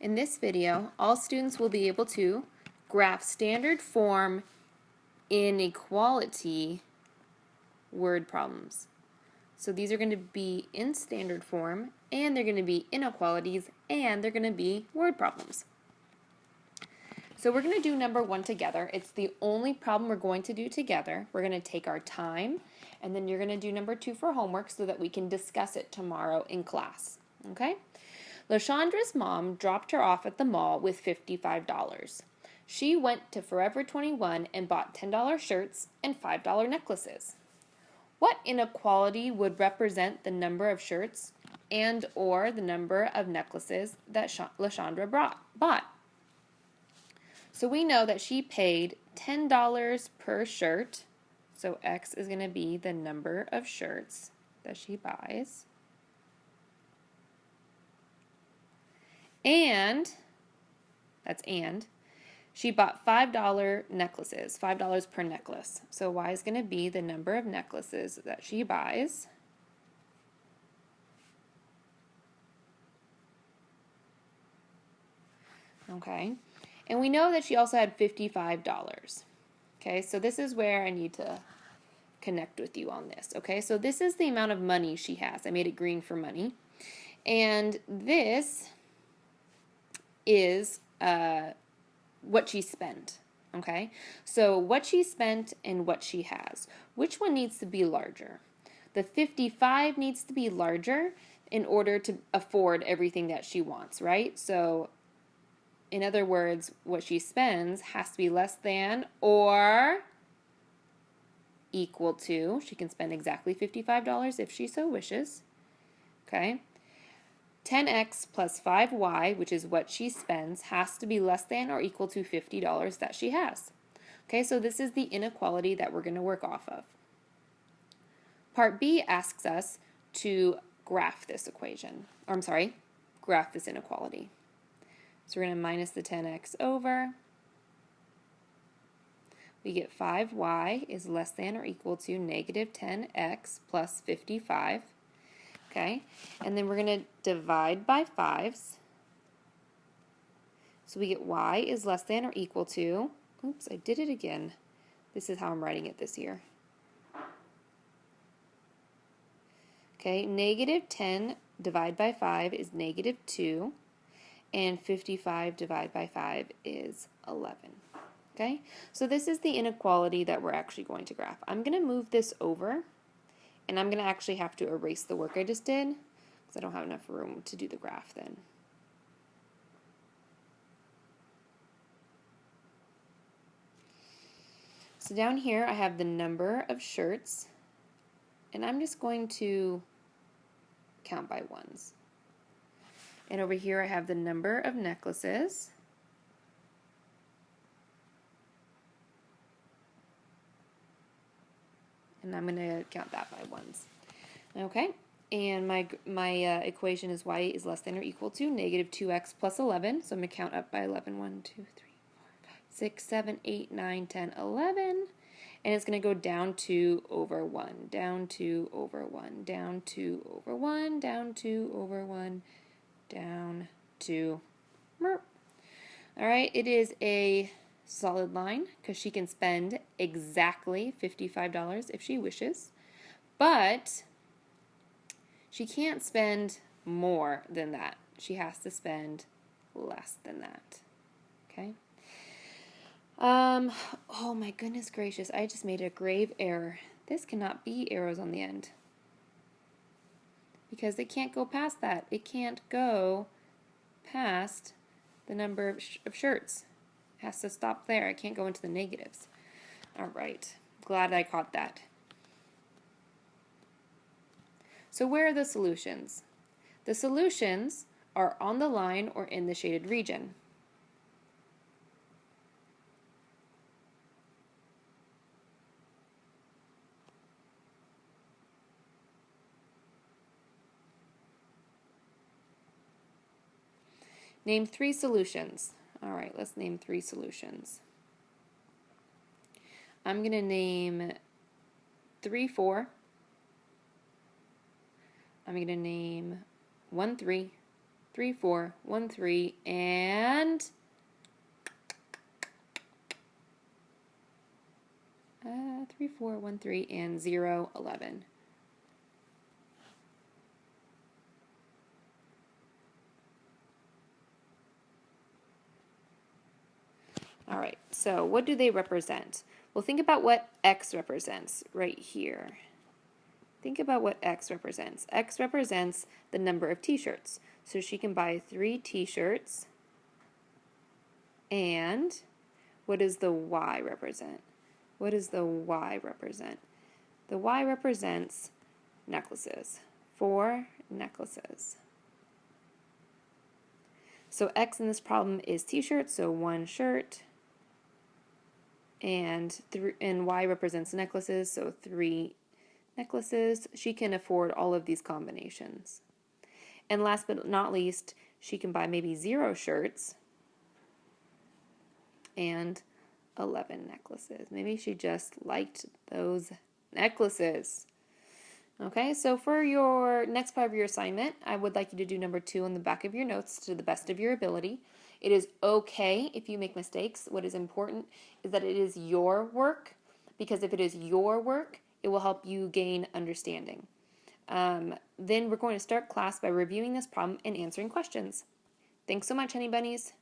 In this video, all students will be able to graph standard form inequality word problems. So these are going to be in standard form, and they're going to be inequalities, and they're going to be word problems. So we're going to do number 1 together. It's the only problem we're going to do together. We're going to take our time, and then you're going to do number 2 for homework so that we can discuss it tomorrow in class. Okay? LaShandra's mom dropped her off at the mall with $55. She went to Forever 21 and bought $10 shirts and $5 necklaces. What inequality would represent the number of shirts and or the number of necklaces that LaShandra bought? So we know that she paid $10 per shirt. So X is going to be the number of shirts that she buys. And she bought $5 necklaces, $5 per necklace. So Y is going to be the number of necklaces that she buys. Okay. And we know that she also had $55. Okay, so this is where I need to connect with you on this. Okay, so this is the amount of money she has. I made it green for money. And this is what she spent. Okay, so what she spent and what she has. Which one needs to be larger? The 55 needs to be larger in order to afford everything that she wants, right? So in other words, what she spends has to be less than or equal to, she can spend exactly $55 if she so wishes. Okay. 10x plus 5y, which is what she spends, has to be less than or equal to $50 that she has. Okay, so this is the inequality that we're going to work off of. Part B asks us to graph this equation, or I'm sorry, graph this inequality. So we're going to minus the 10x over. We get 5y is less than or equal to negative 10x plus 55. Okay, and then we're going to divide by 5s. So we get y is less than or equal to, oops, I did it again. This is how I'm writing it this year. Okay, negative 10 divided by 5 is negative 2, and 55 divided by 5 is 11. Okay, so this is the inequality that we're actually going to graph. I'm going to move this over. And I'm going to actually have to erase the work I just did because I don't have enough room to do the graph then. So down here I have the number of shirts, and I'm just going to count by ones. And over here I have the number of necklaces. And I'm going to count that by ones. Okay, and my equation is y is less than or equal to negative 2x plus 11. So I'm going to count up by 11. 1, 2, 3, 4, 5, 6, 7, 8, 9, 10, 11. And it's going to go down 2 over 1, down 2 over 1, down 2 over 1, down 2 over 1, down 2. All right, it is a solid line because she can spend exactly $55 if she wishes, but she can't spend more than that. She has to spend less than that. Okay. Oh my goodness gracious, I just made a grave error. This cannot be arrows on the end because it can't go past that. It can't go past the number of shirts. Has to stop there. I can't go into the negatives. All right. Glad I caught that. So where are the solutions? The solutions are on the line or in the shaded region. Name 3 solutions. All right, let's name 3 solutions. I'm going to name 3, 4. I'm going to name 1, 3, 3, 4, 1, 3, and 3, 4, 1, 3, and 0, 11. All right, so what do they represent? Well, think about what X represents right here. Think about what X represents. X represents the number of t-shirts. So she can buy 3 t-shirts. And what does the Y represent? What does the Y represent? The Y represents necklaces. 4 necklaces. So X in this problem is t-shirts, so 1 shirt. And Y represents necklaces, so 3 necklaces. She can afford all of these combinations. And last but not least, she can buy maybe 0 shirts and 11 necklaces. Maybe she just liked those necklaces. Okay, so for your next part of your assignment, I would like you to do number 2 on the back of your notes to the best of your ability. It is okay if you make mistakes. What is important is that it is your work, because if it is your work, it will help you gain understanding. Then we're going to start class by reviewing this problem and answering questions. Thanks so much, honey bunnies.